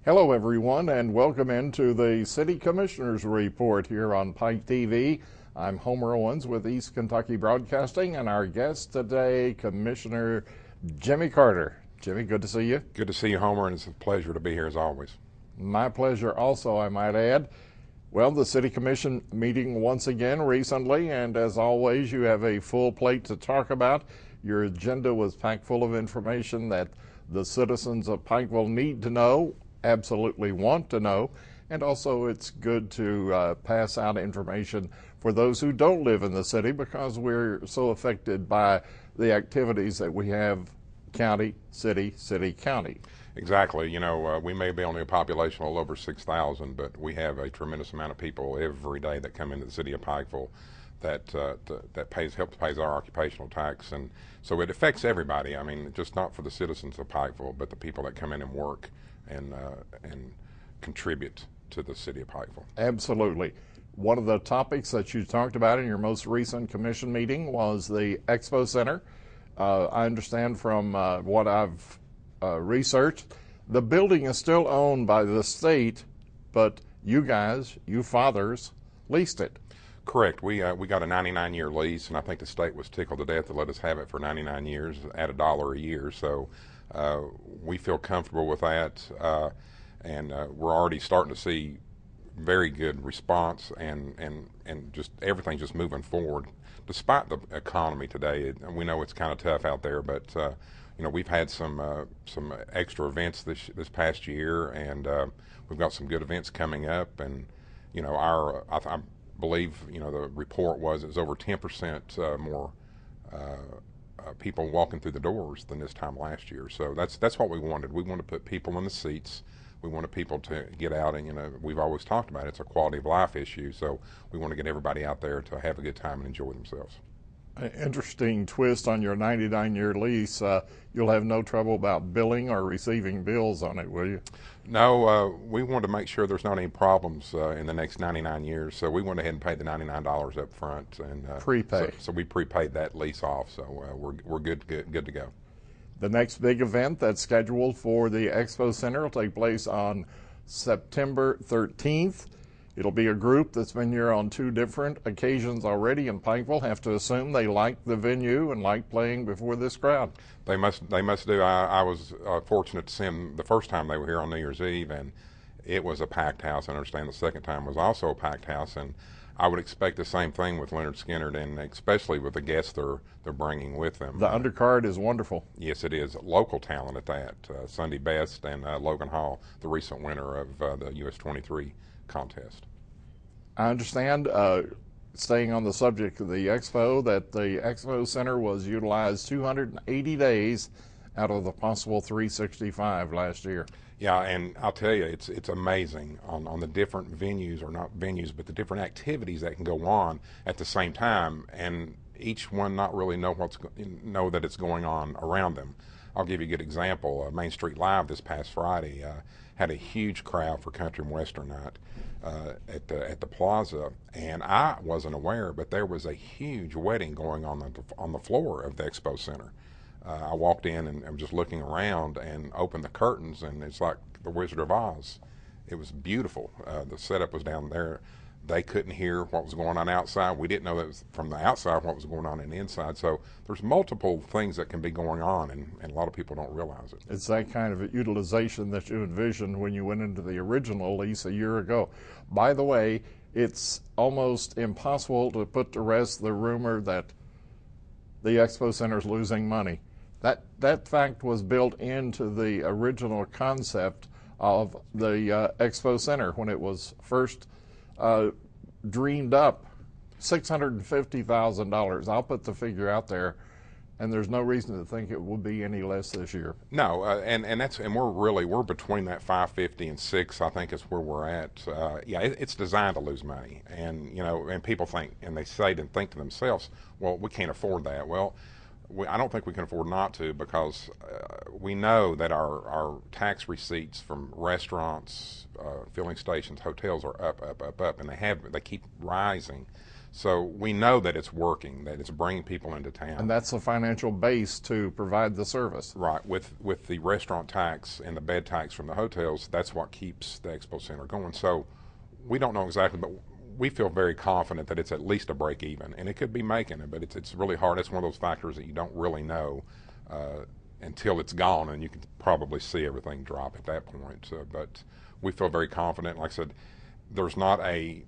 Hello, everyone, and welcome into the City Commissioners Report here on Pike TV. I'm Homer Owens with East Kentucky Broadcasting, and our guest today, Commissioner Jimmy Carter. Jimmy, good to see you. Good to see you, Homer, and it's a pleasure to be here as always. My pleasure also, I might add. Well, the City Commission meeting once again recently, and as always, you have a full plate to talk about. Your agenda was packed full of information that the citizens of Pikeville need to know, absolutely want to know, and also it's good to pass out information for those who don't live in the city because we're so affected by the activities that we have county, city, county. Exactly. You know, we may be only a population of a little over 6,000, but we have a tremendous amount of people every day that come into the city of Pikeville that helps pays our occupational tax, and so it affects everybody. I mean, just not for the citizens of Pikeville, but the people that come in and work and contribute to the city of Pikeville. Absolutely. One of the topics that you talked about in your most recent commission meeting was the Expo Center. I understand from what I've researched, the building is still owned by the state, but you guys, you fathers, leased it. Correct. We got a 99-year lease, and I think the state was tickled to death to let us have it for 99 years at $1 a year. So we feel comfortable with that, and we're already starting to see very good response and just everything just moving forward. Despite the economy today, we know it's kind of tough out there, but you know, we've had some extra events this past year, and we've got some good events coming up. And you know, I believe, you know, the report was it was over 10% more people walking through the doors than this time last year. So that's what we wanted. We want to put people in the seats. We wanted people to get out, and you know, we've always talked about it's a quality of life issue. So we want to get everybody out there to have a good time and enjoy themselves. An interesting twist on your 99-year lease. You'll have no trouble about billing or receiving bills on it, will you? No, we want to make sure there's not any problems in the next 99 years. So we went ahead and paid the $99 up front, and prepay. So we prepaid that lease off. So we're good to go. The next big event that's scheduled for the Expo Center will take place on September 13th. It'll be a group that's been here on 2 different occasions already in Pikeville. Have to assume they like the venue and like playing before this crowd. They must do. I was fortunate to see them the first time they were here on New Year's Eve, and it was a packed house. I understand the second time was also a packed house, and I would expect the same thing with Lynyrd Skynyrd, and especially with the guests they're bringing with them. The undercard is wonderful. Yes, it is. Local talent at that. Sunday Best and Logan Hall, the recent winner of the US 23 contest. I understand, staying on the subject of the Expo, that the Expo Center was utilized 280 days out of the possible 365 last year. Yeah, and I'll tell you, it's amazing on the different venues, or not venues, but the different activities that can go on at the same time, and each one not really know that it's going on around them. I'll give you a good example. Main Street Live this past Friday had a huge crowd for Country and Western Night at the Plaza, and I wasn't aware, but there was a huge wedding going on the floor of the Expo Center. I walked in and I was just looking around and opened the curtains, and it's like the Wizard of Oz. It was beautiful. The setup was down there. They couldn't hear what was going on outside. We didn't know that was from the outside what was going on in the inside. So there's multiple things that can be going on, and a lot of people don't realize it. It's that kind of utilization that you envisioned when you went into the original lease a year ago. By the way, it's almost impossible to put to rest the rumor that the Expo Center is losing money. That fact was built into the original concept of the Expo Center when it was first dreamed up. $650,000. I'll put the figure out there, and there's no reason to think it will be any less this year. No, and we're between that 550 and 6. I think is where we're at. Yeah, it's designed to lose money, and you know, and people think, and they say and think to themselves, well, we can't afford that. Well, I don't think we can afford not to, because we know that our tax receipts from restaurants, filling stations, hotels are up, and they keep rising. So we know that it's working, that it's bringing people into town. And that's the financial base to provide the service. Right. With the restaurant tax and the bed tax from the hotels, that's what keeps the Expo Center going. So we don't know exactly, but we feel very confident that it's at least a break even, and it could be making it, but it's really hard. It's one of those factors that you don't really know until it's gone, and you can probably see everything drop at that point. But we feel very confident. Like I said, there's not a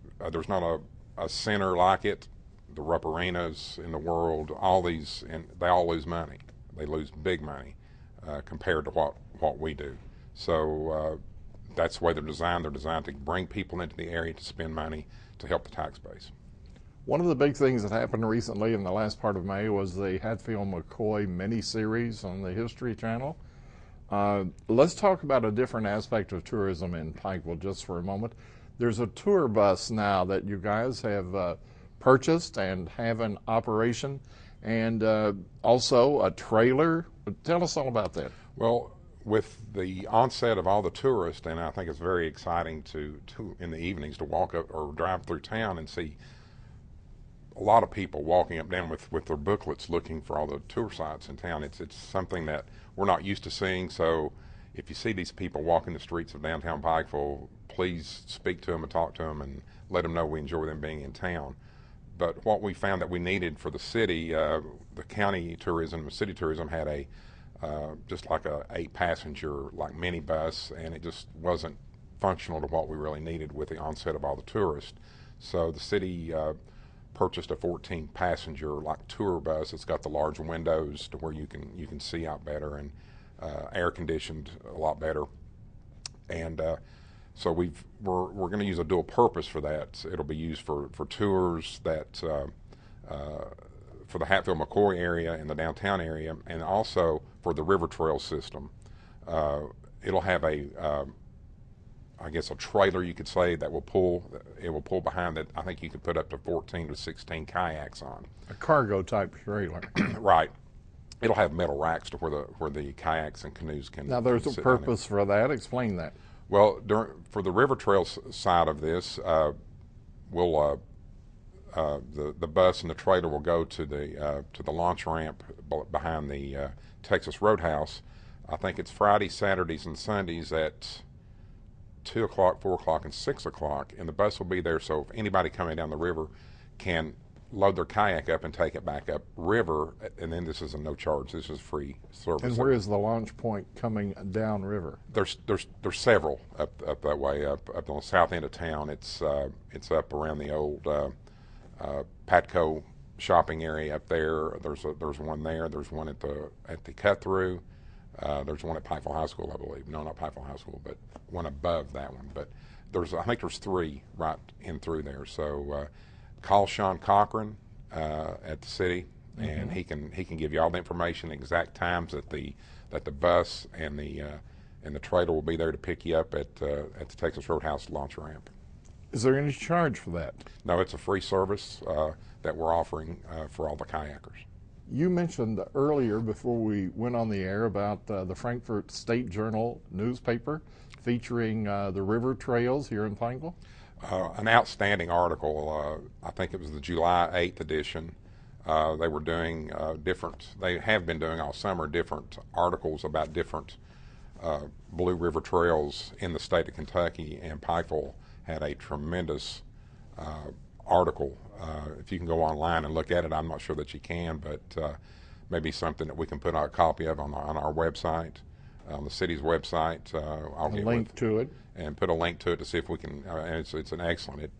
center like it. The Rupp Arenas in the world, all these, and they all lose money. They lose big money compared to what we do. So that's the way they're designed. They're designed to bring people into the area to spend money to help the tax base. One of the big things that happened recently in the last part of May was the Hatfield-McCoy mini-series on the History Channel. Let's talk about a different aspect of tourism in Pikeville just for a moment. There's a tour bus now that you guys have purchased and have in operation, and also a trailer. Tell us all about that. Well, with the onset of all the tourists, and I think it's very exciting to in the evenings to walk up or drive through town and see a lot of people walking up and down with their booklets looking for all the tour sites in town. It's something that we're not used to seeing. So if you see these people walking the streets of downtown Pikeville, please speak to them and talk to them and let them know we enjoy them being in town. But what we found that we needed for the city, the county tourism, the city tourism had a just like a 8-passenger like minibus, and it just wasn't functional to what we really needed with the onset of all the tourists. So the city purchased a 14-passenger like tour bus. It's got the large windows to where you can see out better, and air conditioned a lot better. And so we're going to use a dual purpose for that. It'll be used for tours that for the Hatfield-McCoy area and the downtown area, and also for the River Trail system. It'll have I guess a trailer, you could say, that will pull behind that. I think you could put up to 14 to 16 kayaks on. A cargo type trailer. Right. It'll have metal racks to where the kayaks and canoes can. Now there's a purpose for that. Explain that. Well, for the River Trail side of this, we'll the bus and the trailer will go to the launch ramp behind the Texas Roadhouse. I think it's Fridays, Saturdays, and Sundays at 2 o'clock, 4 o'clock, and 6 o'clock, and the bus will be there. So if anybody coming down the river can load their kayak up and take it back up river, and then this is a no charge. This is free service. And where is the launch point coming down river? There's several up that way, up on the south end of town. It's up around the old Patco shopping area up there. There's one there. There's one at the cut through. There's one at Pikeville High School, I believe. No, not Pikeville High School, but one above that one. But I think there's 3 right in through there. So call Sean Cochran at the city, and he can give you all the information, exact times that the bus and the trailer will be there to pick you up at the Texas Roadhouse launch ramp. Is there any charge for that? No, it's a free service that we're offering for all the kayakers. You mentioned earlier, before we went on the air, about the Frankfort State Journal newspaper featuring the river trails here in Pikeville. An outstanding article. I think it was the July 8th edition. They were doing they have been doing all summer different articles about different Blue River trails in the state of Kentucky, and Pikeville had a tremendous article. If you can go online and look at it, I'm not sure that you can, but maybe something that we can put a copy of on our website, on the city's website. I'll get link to it, and put a link to it to see if we can. And it's an excellent.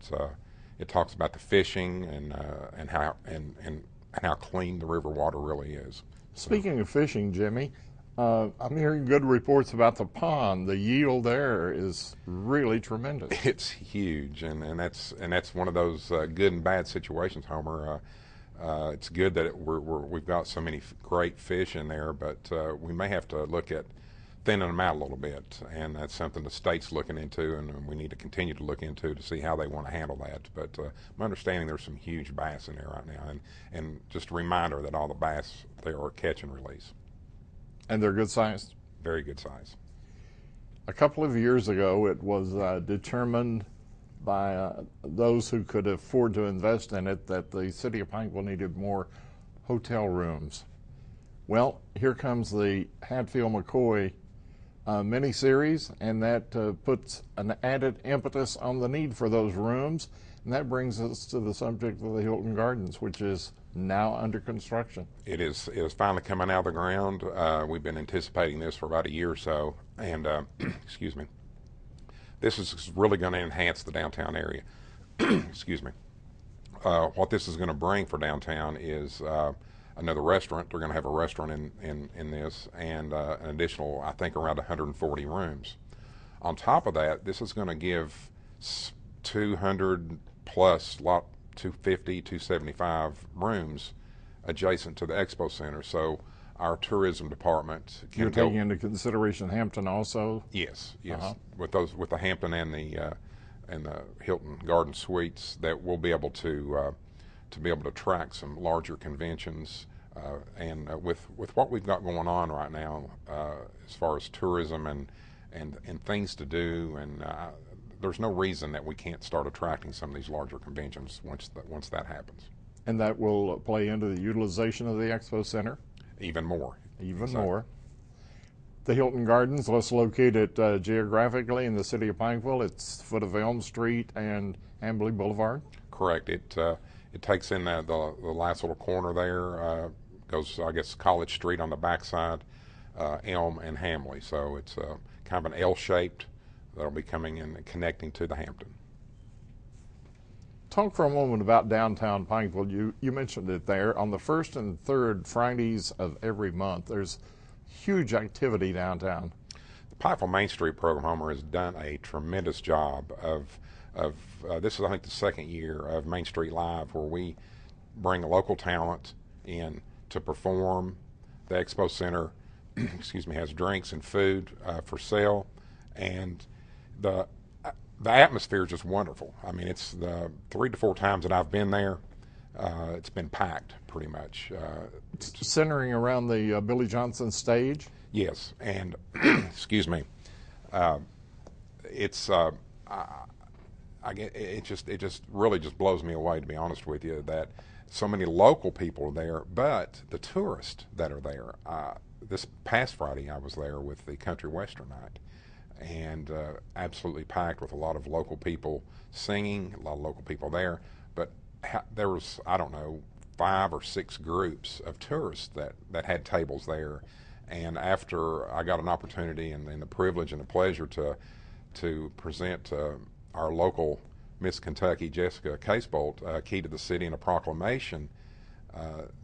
It talks about the fishing and how clean the river water really is. Speaking of fishing, Jimmy, I'm hearing good reports about the pond. The yield there is really tremendous. It's huge, and that's one of those good and bad situations, Homer. It's good that we've got so many great fish in there, but we may have to look at thinning them out a little bit, and that's something the state's looking into, and we need to continue to look into to see how they want to handle that. But my understanding, there's some huge bass in there right now, and just a reminder that all the bass there are catch and release. And they're good sized? Very good size. A couple of years ago, it was determined by those who could afford to invest in it that the city of Pikeville needed more hotel rooms. Well, here comes the Hatfield-McCoy miniseries, and that puts an added impetus on the need for those rooms. And that brings us to the subject of the Hilton Gardens, which is now under construction. It is finally coming out of the ground. We've been anticipating this for about a year or so, and excuse me, this is really going to enhance the downtown area. Excuse me. What this is going to bring for downtown is another restaurant. They're going to have a restaurant in this, and an additional, I think, around 140 rooms. On top of that, this is going to give 200 plus, 250, 275 rooms adjacent to the expo center. So our tourism department can You're taking into consideration Hampton also? Yes, yes. With the Hampton and the Hilton Garden Suites, that we'll be able to be able to track some larger conventions, and with what we've got going on right now as far as tourism and things to do, and there's no reason that we can't start attracting some of these larger conventions once that happens. And that will play into the utilization of the expo center? Even more. Even more. The Hilton Gardens, let's locate it geographically in the city of Pikeville. It's foot of Elm Street and Hambly Boulevard. Correct. It takes in the last little corner there, goes, I guess, College Street on the backside, Elm and Hambly. So it's kind of an L-shaped that'll be coming in and connecting to the Hampton. Talk for a moment about downtown Pikeville. You mentioned it there. On the first and third Fridays of every month, there's huge activity downtown. The Pikeville Main Street program, Homer, has done a tremendous job of this is, I think, the second year of Main Street Live, where we bring local talent in to perform. The Expo Center, excuse me, has drinks and food for sale, and the atmosphere is just wonderful. I mean, it's the 3 to 4 times that I've been there, it's been packed pretty much. Centering around the Billy Johnson stage? Yes, and excuse me, it's it just really just blows me away, to be honest with you, that so many local people are there, but the tourists that are there. This past Friday, I was there with the Country Western Night, and absolutely packed with a lot of local people singing, a lot of local people there. But there was, I don't know, 5 or 6 groups of tourists that had tables there. And after I got an opportunity and the privilege and the pleasure to present our local Miss Kentucky, Jessica Casebolt, Key to the City, in a proclamation,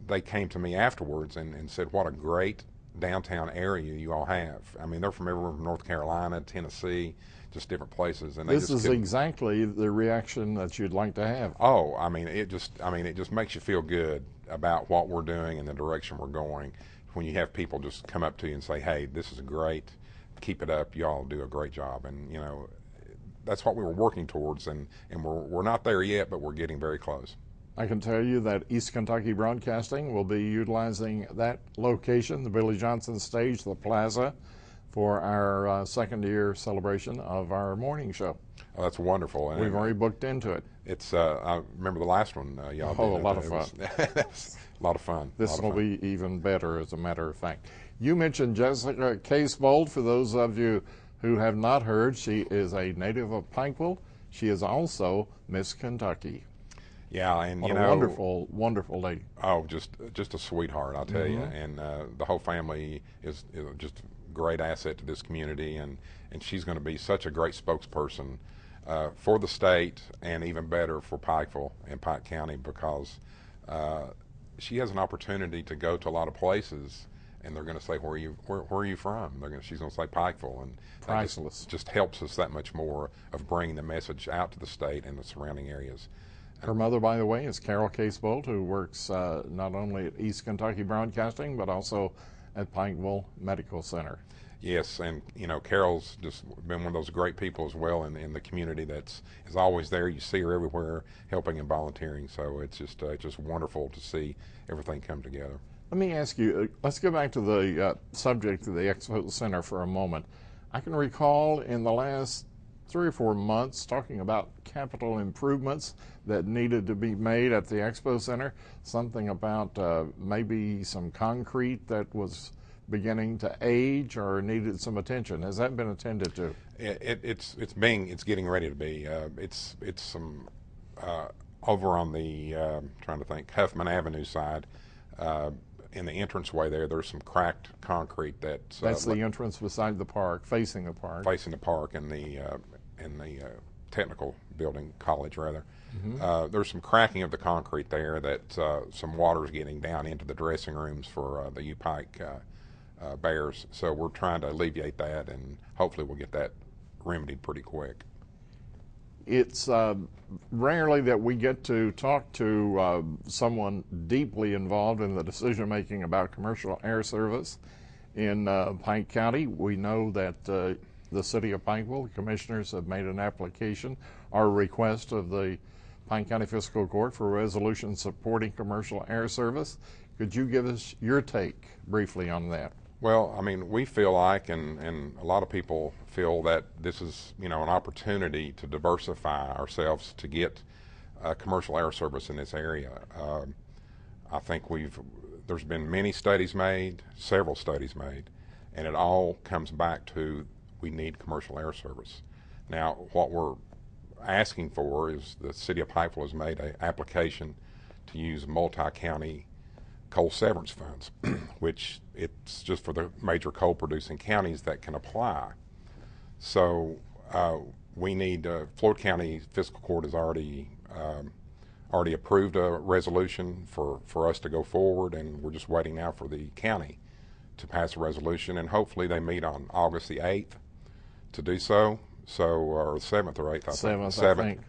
they came to me afterwards and said, what a great downtown area you all have. I mean, they're from everywhere from North Carolina, Tennessee, just different places. And this is exactly the reaction that you'd like to have. Oh, I mean, it just makes you feel good about what we're doing and the direction we're going when you have people just come up to you and say, hey, this is great, keep it up, you all do a great job. And, you know, that's what we were working towards, and we're not there yet, but we're getting very close. I can tell you that East Kentucky Broadcasting will be utilizing that location, the Billy Johnson stage, the plaza, for our second year celebration of our morning show. Oh, that's wonderful. And we've already booked into it. It's I remember the last one y'all did. Oh, a lot of fun. That's a lot of fun. This will be even better, as a matter of fact. You mentioned Jessica Casebolt. For those of you who have not heard, she is a native of Pikeville. She is also Miss Kentucky. Yeah, and what you a know, wonderful, wonderful lady. Oh, just a sweetheart, I'll tell you. And the whole family is just a great asset to this community, and she's going to be such a great spokesperson for the state, and even better for Pikeville and Pike County, because she has an opportunity to go to a lot of places, and they're going to say, where are you from? She's going to say Pikeville, and priceless. Just helps us that much more of bringing the message out to the state and the surrounding areas. Her mother, by the way, is Carol Casebolt, who works not only at East Kentucky Broadcasting, but also at Pikeville Medical Center. Yes, and Carol's just been one of those great people as well in the community is always there. You see her everywhere helping and volunteering, so it's just wonderful to see everything come together. Let me ask you, let's go back to the subject of the Expo Center for a moment. I can recall in the last 3 or 4 months talking about capital improvements that needed to be made at the Expo Center, something about maybe some concrete that was beginning to age or needed some attention. Has that been attended to? It's getting ready to be. It's some over on the trying to think Huffman Avenue side. In the entranceway there's some cracked concrete that's the entrance beside the park, facing the park. Facing the park in the technical building, college rather. Mm-hmm. There's some cracking of the concrete there that some water's getting down into the dressing rooms for the U Pike Bears. So we're trying to alleviate that, and hopefully we'll get that remedied pretty quick. It's rarely that we get to talk to someone deeply involved in the decision making about commercial air service in Pike County. We know that the city of Pikeville, the commissioners have made an application or request of the Pike County Fiscal Court for a resolution supporting commercial air service. Could you give us your take briefly on that? Well, I mean, we feel like, and a lot of people feel that this is, an opportunity to diversify ourselves to get commercial air service in this area. I think there's been many studies made, several studies made, and it all comes back to we need commercial air service. Now, what we're asking for is the city of Pikeville has made an application to use multi-county coal severance funds, which it's just for the major coal producing counties that can apply. So we need Floyd County Fiscal Court has already approved a resolution for us to go forward, and we're just waiting now for the county to pass a resolution, and hopefully they meet on August the 8th to do so. Or 7th or 8th, I think.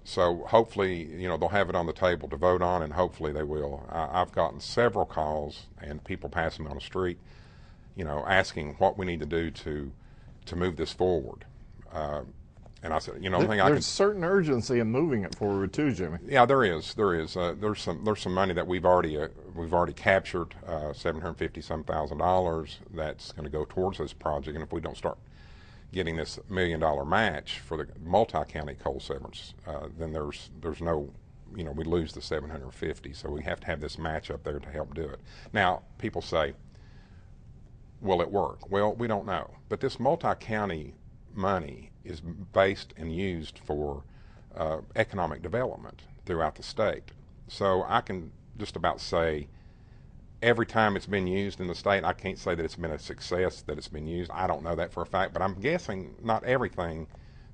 So hopefully, they'll have it on the table to vote on, and hopefully they will. I've gotten several calls and people passing me on the street, asking what we need to do to move this forward. And I said, there's certain urgency in moving it forward too, Jimmy. Yeah, there is. There's some money that we've already captured, $750,000 that's going to go towards this project, and if we don't start getting this $1 million match for the multi-county coal severance, then there's no, we lose the 750. So we have to have this match up there to help do it. Now, people say, will it work? Well, we don't know. But this multi-county money is based and used for economic development throughout the state. So I can just about say every time it's been used in the state, I can't say that it's been a success that it's been used. I don't know that for a fact, but I'm guessing not everything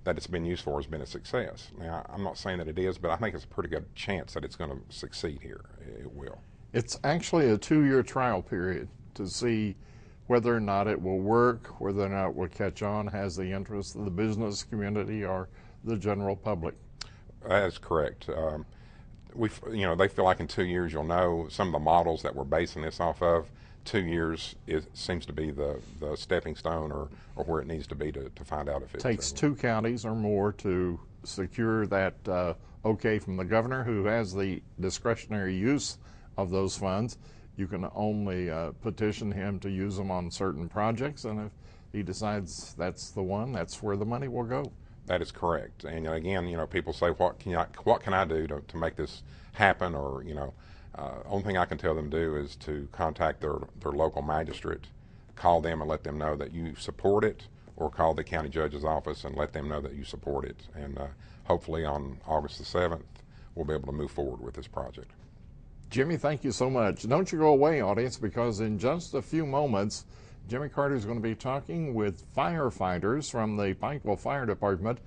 that it's been used for has been a success. Now, I'm not saying that it is, but I think it's a pretty good chance that it's going to succeed here. It will. It's actually a 2-year trial period to see whether or not it will work, whether or not it will catch on, has the interest of the business community or the general public. That is correct. They feel like in 2 years you'll know. Some of the models that we're basing this off of, 2 years seems to be the stepping stone or where it needs to be to find out if it takes 2 counties or more to secure that okay from the governor, who has the discretionary use of those funds. You can only petition him to use them on certain projects, and if he decides that's the one, that's where the money will go. That is correct. And again, people say, what can I do to make this happen? Or only thing I can tell them to do is to contact their local magistrate, call them and let them know that you support it, or call the county judge's office and let them know that you support it. And hopefully on August the 7th, we'll be able to move forward with this project. Jimmy, thank you so much. Don't you go away, audience, because in just a few moments, Jimmy Carter is going to be talking with firefighters from the Pikeville Fire Department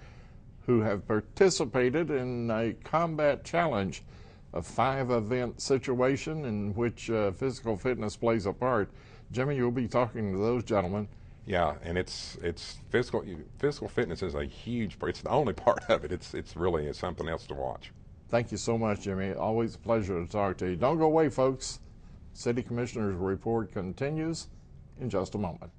who have participated in a combat challenge, a 5-event situation in which physical fitness plays a part. Jimmy, you'll be talking to those gentlemen. Yeah, and it's physical fitness is a huge part. It's the only part of it. It's really something else to watch. Thank you so much, Jimmy. Always a pleasure to talk to you. Don't go away, folks. City Commissioner's report continues in just a moment.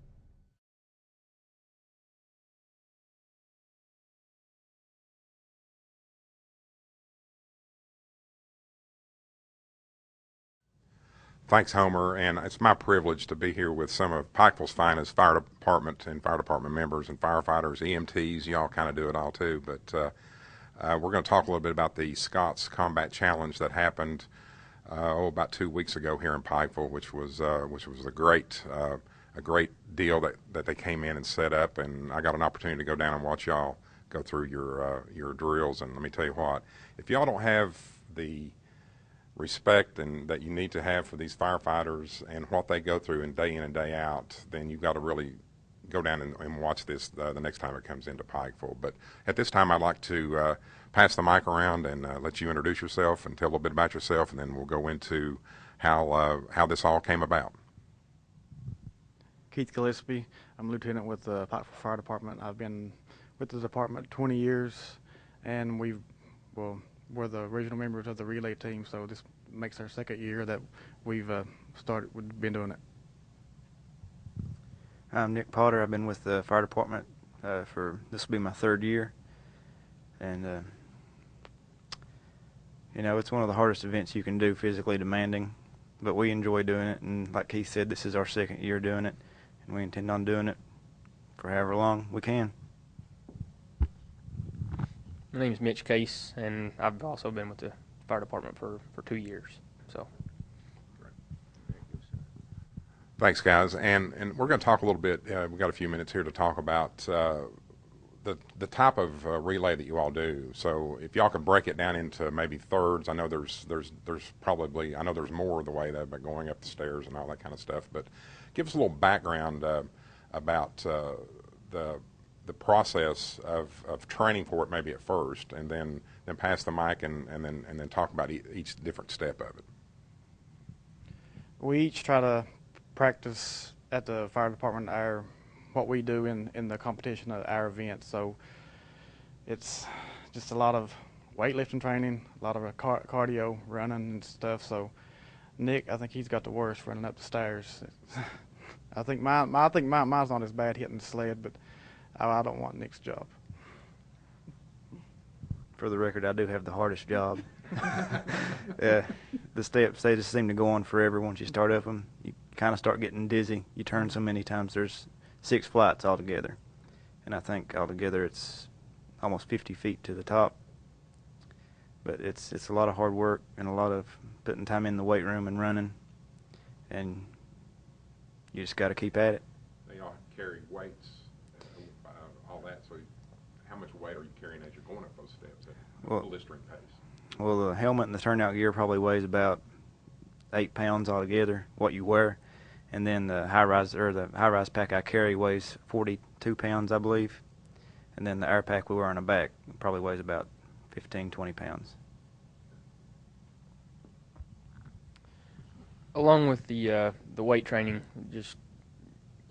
Thanks, Homer, and it's my privilege to be here with some of Pikeville's finest fire department and fire department members and firefighters, EMTs. Y'all kind of do it all too, but we're going to talk a little bit about the Scott's Combat Challenge that happened about 2 weeks ago here in Pikeville, which was a great deal that they came in and set up, and I got an opportunity to go down and watch y'all go through your drills. And let me tell you what, if y'all don't have the respect and that you need to have for these firefighters and what they go through in and day out, then you've got to really go down and watch this the next time it comes into Pikeville. But at this time, I'd like to pass the mic around and let you introduce yourself and tell a little bit about yourself, and then we'll go into how this all came about. Keith Gillespie. I'm lieutenant with the Pikeville Fire Department. I've been with the department 20 years, and we're the original members of the relay team, so this makes our second year that we've been doing it. I'm Nick Potter. I've been with the fire department this will be my third year, and it's one of the hardest events you can do, physically demanding, but we enjoy doing it, and like Keith said, this is our second year doing it, and we intend on doing it for however long we can. My name is Mitch Case, and I've also been with the fire department for 2 years. So, thanks, guys, and we're going to talk a little bit. We've got a few minutes here to talk about the type of relay that you all do. So, if y'all could break it down into maybe thirds. I know there's probably there's more of the way that, but going up the stairs and all that kind of stuff. But give us a little background about the process of training for it, maybe at first, and then pass the mic and then talk about each different step of it. We each try to practice at the fire department what we do in the competition at our event. So it's just a lot of weightlifting training, a lot of cardio, running and stuff. So Nick, I think he's got the worst running up the stairs. I think mine's not as bad hitting the sled, but I don't want Nick's job. For the record, I do have the hardest job. The steps, they just seem to go on forever once you start up them. You kind of start getting dizzy. You turn so many times. There's 6 flights altogether, and I think altogether it's almost 50 feet to the top. But it's a lot of hard work and a lot of putting time in the weight room and running, and you just got to keep at it. They all carry weights, all that. So how much weight are you carrying as you're going up those steps at a blistering pace? Well, the helmet and the turnout gear probably weighs about 8 pounds altogether, what you wear. And then the high-rise pack I carry weighs 42 pounds, I believe. And then the air pack we wear on the back probably weighs about 15, 20 pounds. along with the weight training, you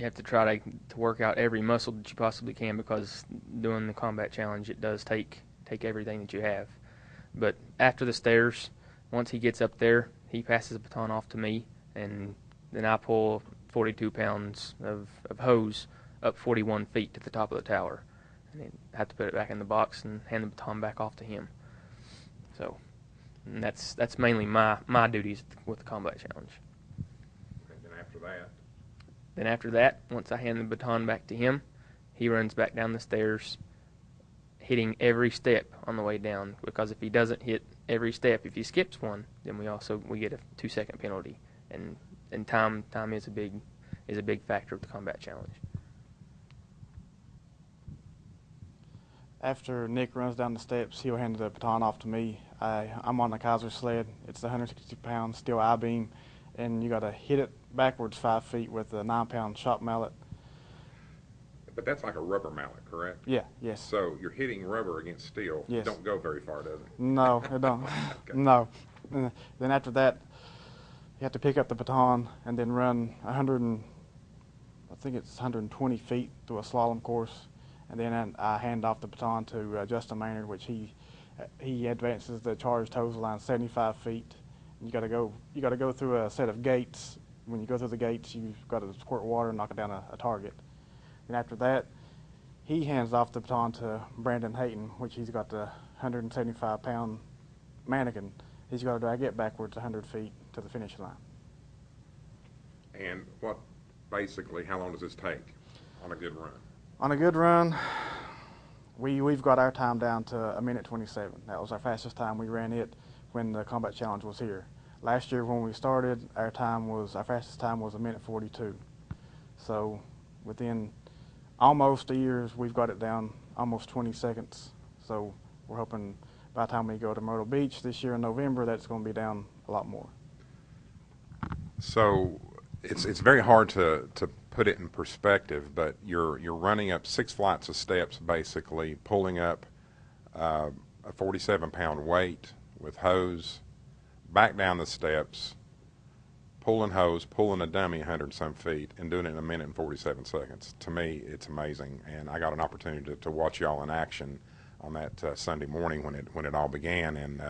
have to try to work out every muscle that you possibly can, because doing the combat challenge, it does take everything that you have. But after the stairs, once he gets up there, he passes the baton off to me, and then I pull 42 pounds of hose up 41 feet to the top of the tower, and then have to put it back in the box and hand the baton back off to him. So and that's mainly my duties with the combat challenge. And then after that? Then after that, once I hand the baton back to him, he runs back down the stairs, hitting every step on the way down, because if he doesn't hit every step, if he skips one, then we get a 2-second penalty, and time is a big factor of the combat challenge. After Nick runs down the steps, he'll hand the baton off to me. I'm on the Kaiser sled. It's 160 pounds steel I-beam, and you got to hit it backwards 5 feet with a 9-pound shot mallet. But that's like a rubber mallet, correct? Yeah, yes. So you're hitting rubber against steel. Yes. Don't go very far, does it? No, it don't. Okay. No. Then after that, you have to pick up the baton and then run 120 feet through a slalom course, and then I hand off the baton to Justin Maynard, which he advances the charge total line 75 feet. You got to go through a set of gates. When you go through the gates, you've got to squirt water and knock it down a target. And after that, he hands off the baton to Brandon Hayton, which he's got the 175-pound mannequin. He's got to drag it backwards 100 feet to the finish line. And basically, how long does this take on a good run? On a good run, we've got our time down to 1:27. That was our fastest time. We ran it when the Combat Challenge was here. Last year when we started, our fastest time was 1:42. So within almost a year, we've got it down almost 20 seconds. So we're hoping by the time we go to Myrtle Beach this year in November, that's going to be down a lot more. So it's very hard to put it in perspective, but you're running up 6 flights of steps, basically pulling up a 47-pound weight with hose, back down the steps, pulling hose, pulling a dummy 100-some feet, and doing it in 1:47 seconds. To me, it's amazing, and I got an opportunity to watch y'all in action on that Sunday morning when it all began, and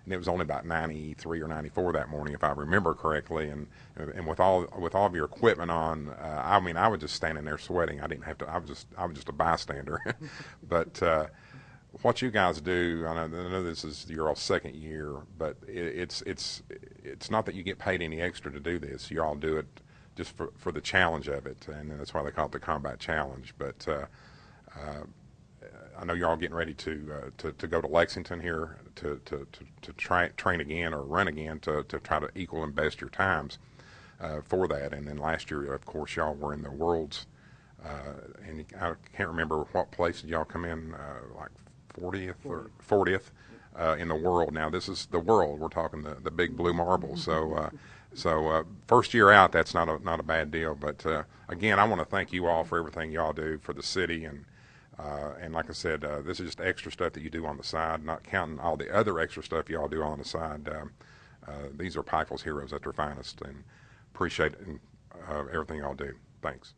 it was only about 93 or 94 that morning, if I remember correctly. And with all of your equipment on, I was just standing there sweating. I didn't have to. I was just a bystander. But what you guys do, I know this is your second year, but it's not that you get paid any extra to do this. You all do it just for the challenge of it, and that's why they call it the Combat Challenge. But I know you're all getting ready to go to Lexington here to train again or run again to try to equal and best your times for that. And then last year, of course, y'all were in the Worlds, and I can't remember what place did y'all come in, like 40th or 40th in the world. Now this is the world. We're talking the big blue marble. So first year out, that's not a bad deal. But again, I want to thank you all for everything y'all do for the city, and like I said, this is just extra stuff that you do on the side, not counting all the other extra stuff y'all do on the side. These are Pikeville's heroes at their finest, and appreciate everything y'all do. Thanks.